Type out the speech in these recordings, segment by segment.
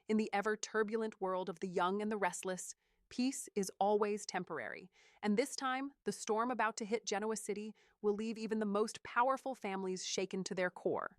In the ever-turbulent world of the young and the restless, peace is always temporary. And this time, the storm about to hit Genoa City will leave even the most powerful families shaken to their core.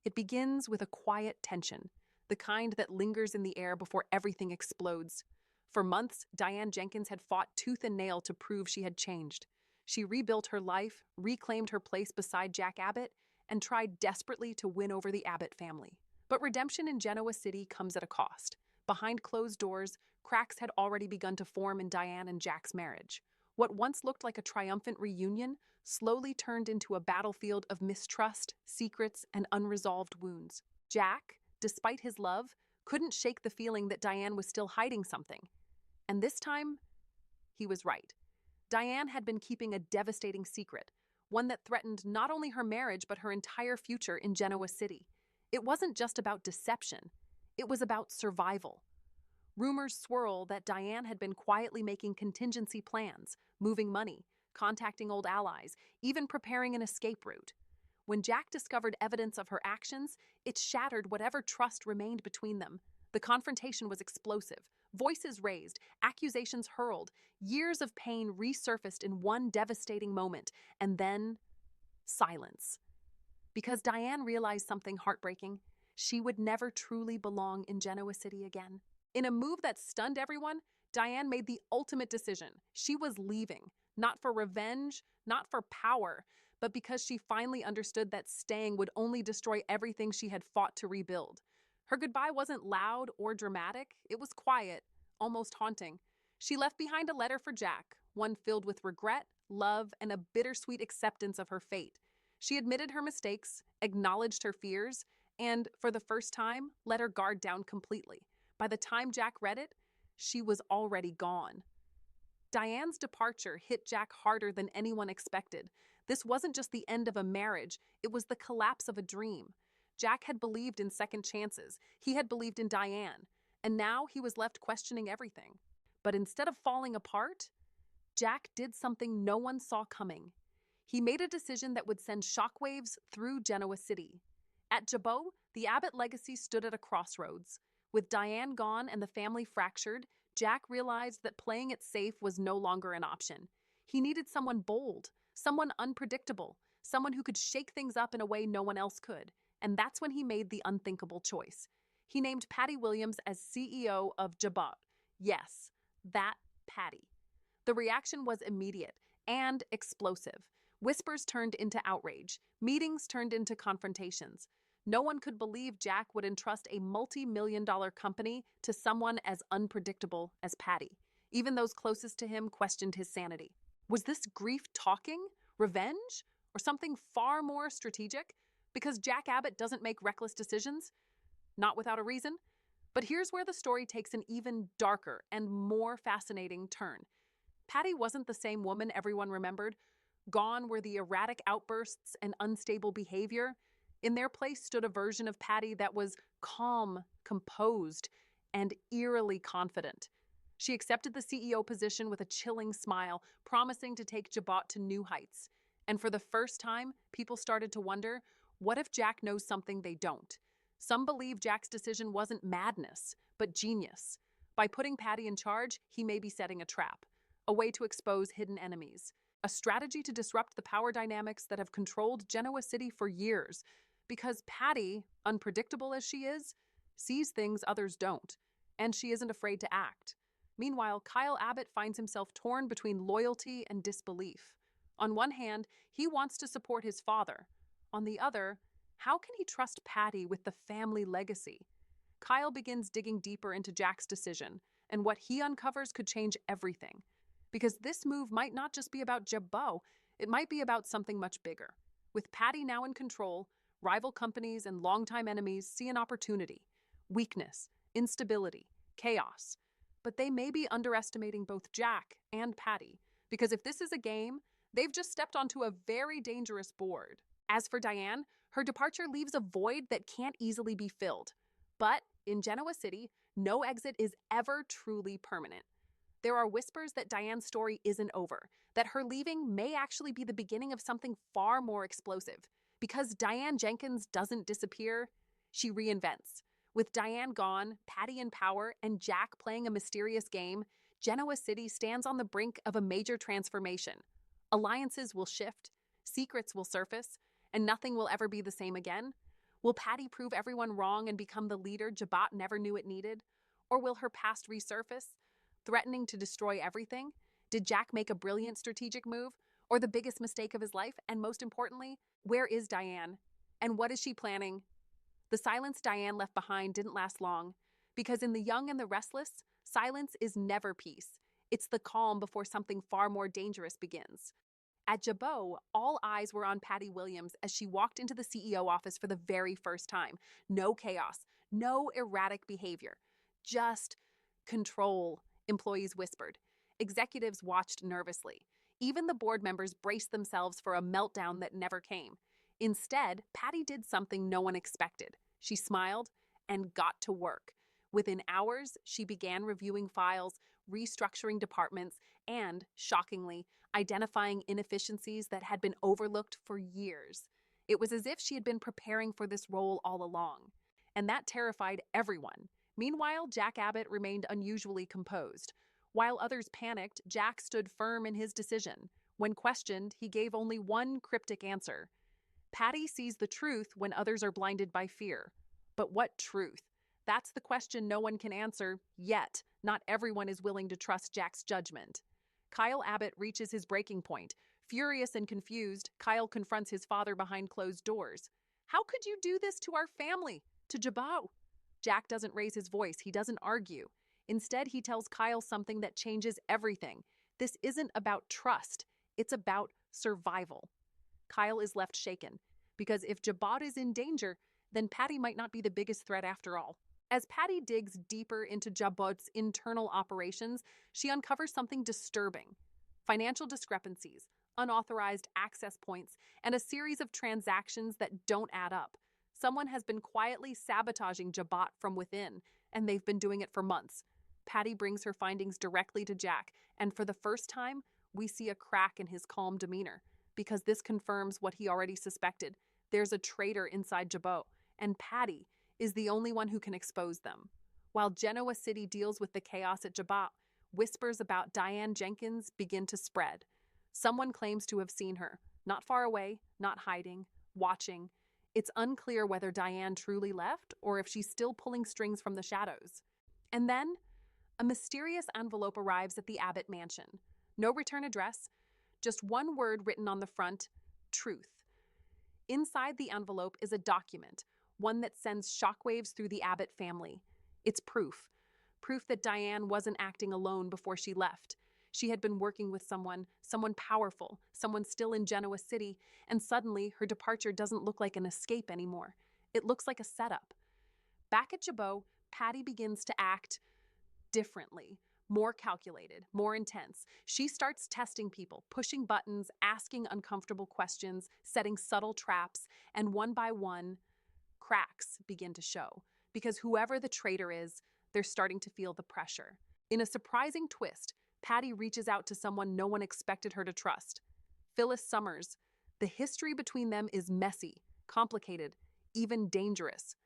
It begins with a quiet tension, the kind that lingers in the air before everything explodes. For months, Diane Jenkins had fought tooth and nail to prove she had changed. She rebuilt her life, reclaimed her place beside Jack Abbott, and tried desperately to win over the Abbott family. But redemption in Genoa City comes at a cost. Behind closed doors, cracks had already begun to form in Diane and Jack's marriage. What once looked like a triumphant reunion slowly turned into a battlefield of mistrust, secrets, and unresolved wounds. Jack, despite his love, couldn't shake the feeling that Diane was still hiding something. And this time, he was right. Diane had been keeping a devastating secret, one that threatened not only her marriage but her entire future in Genoa City. It wasn't just about deception, it was about survival. Rumors swirl that Diane had been quietly making contingency plans, moving money, contacting old allies, even preparing an escape route. When Jack discovered evidence of her actions, it shattered whatever trust remained between them. The confrontation was explosive. Voices raised, accusations hurled, years of pain resurfaced in one devastating moment, and then silence. Because Diane realized something heartbreaking. She would never truly belong in Genoa City again. In a move that stunned everyone, Diane made the ultimate decision. She was leaving, not for revenge, not for power, but because she finally understood that staying would only destroy everything she had fought to rebuild. Her goodbye wasn't loud or dramatic, it was quiet, almost haunting. She left behind a letter for Jack, one filled with regret, love, and a bittersweet acceptance of her fate. She admitted her mistakes, acknowledged her fears, and, for the first time, let her guard down completely. By the time Jack read it, she was already gone. Diane's departure hit Jack harder than anyone expected. This wasn't just the end of a marriage, it was the collapse of a dream. Jack had believed in second chances. He had believed in Diane. And now he was left questioning everything. But instead of falling apart, Jack did something no one saw coming. He made a decision that would send shockwaves through Genoa City. At Jabot, the Abbott legacy stood at a crossroads. With Diane gone and the family fractured, Jack realized that playing it safe was no longer an option. He needed someone bold, someone unpredictable, someone who could shake things up in a way no one else could. And that's when he made the unthinkable choice. He named Patty Williams as CEO of Jabot. Yes, that Patty. The reaction was immediate and explosive. Whispers turned into outrage. Meetings turned into confrontations. No one could believe Jack would entrust a multi-million-dollar company to someone as unpredictable as Patty. Even those closest to him questioned his sanity. Was this grief talking, revenge, or something far more strategic? Because Jack Abbott doesn't make reckless decisions? Not without a reason. But here's where the story takes an even darker and more fascinating turn. Patty wasn't the same woman everyone remembered. Gone were the erratic outbursts and unstable behavior. In their place stood a version of Patty that was calm, composed, and eerily confident. She accepted the CEO position with a chilling smile, promising to take Jabot to new heights. And for the first time, people started to wonder, what if Jack knows something they don't? Some believe Jack's decision wasn't madness, but genius. By putting Patty in charge, he may be setting a trap, a way to expose hidden enemies, a strategy to disrupt the power dynamics that have controlled Genoa City for years. Because Patty, unpredictable as she is, sees things others don't, and she isn't afraid to act. Meanwhile, Kyle Abbott finds himself torn between loyalty and disbelief. On one hand, he wants to support his father. On the other, how can he trust Patty with the family legacy? Kyle begins digging deeper into Jack's decision, and what he uncovers could change everything. Because this move might not just be about Jabot, it might be about something much bigger. With Patty now in control, rival companies and longtime enemies see an opportunity, weakness, instability, chaos. But they may be underestimating both Jack and Patty, because if this is a game, they've just stepped onto a very dangerous board. As for Diane, her departure leaves a void that can't easily be filled. But in Genoa City, no exit is ever truly permanent. There are whispers that Diane's story isn't over, that her leaving may actually be the beginning of something far more explosive. Because Diane Jenkins doesn't disappear, she reinvents. With Diane gone, Patty in power, and Jack playing a mysterious game, Genoa City stands on the brink of a major transformation. Alliances will shift, secrets will surface, and nothing will ever be the same again. Will Patty prove everyone wrong and become the leader Jabot never knew it needed? Or will her past resurface, threatening to destroy everything? Did Jack make a brilliant strategic move, or the biggest mistake of his life? And most importantly, where is Diane? And what is she planning? The silence Diane left behind didn't last long, because in The Young and the Restless, silence is never peace. It's the calm before something far more dangerous begins. At Jabot, all eyes were on Patty Williams as she walked into the CEO office for the very first time. No chaos, no erratic behavior, just control, employees whispered. Executives watched nervously. Even the board members braced themselves for a meltdown that never came. Instead, Patty did something no one expected. She smiled and got to work. Within hours, she began reviewing files, restructuring departments, and, shockingly, identifying inefficiencies that had been overlooked for years. It was as if she had been preparing for this role all along. And that terrified everyone. Meanwhile, Jack Abbott remained unusually composed. While others panicked, Jack stood firm in his decision. When questioned, he gave only one cryptic answer. Patty sees the truth when others are blinded by fear. But what truth? That's the question no one can answer, yet not everyone is willing to trust Jack's judgment. Kyle Abbott reaches his breaking point. Furious and confused, Kyle confronts his father behind closed doors. "How could you do this to our family? To Jabot?" Jack doesn't raise his voice, he doesn't argue. Instead, he tells Kyle something that changes everything. This isn't about trust, it's about survival. Kyle is left shaken, because if Jabot is in danger, then Patty might not be the biggest threat after all. As Patty digs deeper into Jabot's internal operations, she uncovers something disturbing. Financial discrepancies, unauthorized access points, and a series of transactions that don't add up. Someone has been quietly sabotaging Jabot from within, and they've been doing it for months. Patty brings her findings directly to Jack, and for the first time, we see a crack in his calm demeanor, because this confirms what he already suspected. There's a traitor inside Jabot, and Patty is the only one who can expose them. While Genoa City deals with the chaos at Jabot, whispers about Diane Jenkins begin to spread. Someone claims to have seen her, not far away, not hiding, watching. It's unclear whether Diane truly left or if she's still pulling strings from the shadows. And then, a mysterious envelope arrives at the Abbott mansion. No return address, just one word written on the front: truth. Inside the envelope is a document, one that sends shockwaves through the Abbott family. It's proof that Diane wasn't acting alone before she left. She had been working with someone powerful, someone still in Genoa City, and suddenly her departure doesn't look like an escape anymore. It looks like a setup. Back at Jabot, Patty begins to act differently, more calculated, more intense. She starts testing people, pushing buttons, asking uncomfortable questions, setting subtle traps, and one by one, cracks begin to show. Because whoever the traitor is, they're starting to feel the pressure. In a surprising twist, Patty reaches out to someone no one expected her to trust. Phyllis Summers. The history between them is messy, complicated, even dangerous.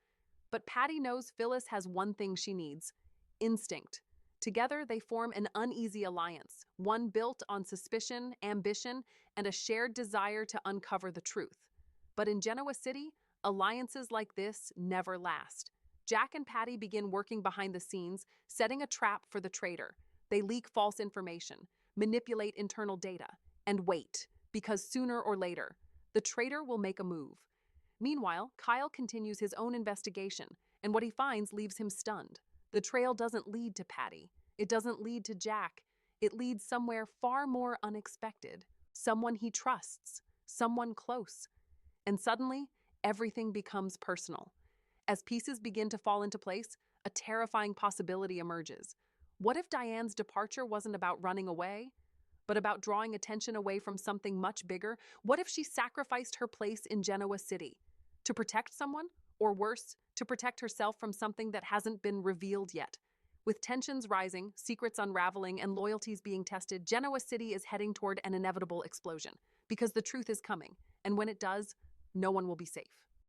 But Patty knows Phyllis has one thing she needs: instinct. Together, they form an uneasy alliance, one built on suspicion, ambition, and a shared desire to uncover the truth. But in Genoa City, alliances like this never last. Jack and Patty begin working behind the scenes, setting a trap for the traitor. They leak false information, manipulate internal data, and wait, because sooner or later, the traitor will make a move. Meanwhile, Kyle continues his own investigation, and what he finds leaves him stunned. The trail doesn't lead to Patty. It doesn't lead to Jack. It leads somewhere far more unexpected. Someone he trusts. Someone close. And suddenly, everything becomes personal. As pieces begin to fall into place, a terrifying possibility emerges. What if Diane's departure wasn't about running away, but about drawing attention away from something much bigger? What if she sacrificed her place in Genoa City to protect someone? Or worse, to protect herself from something that hasn't been revealed yet. With tensions rising, secrets unraveling, and loyalties being tested, Genoa City is heading toward an inevitable explosion. Because the truth is coming, and when it does, no one will be safe.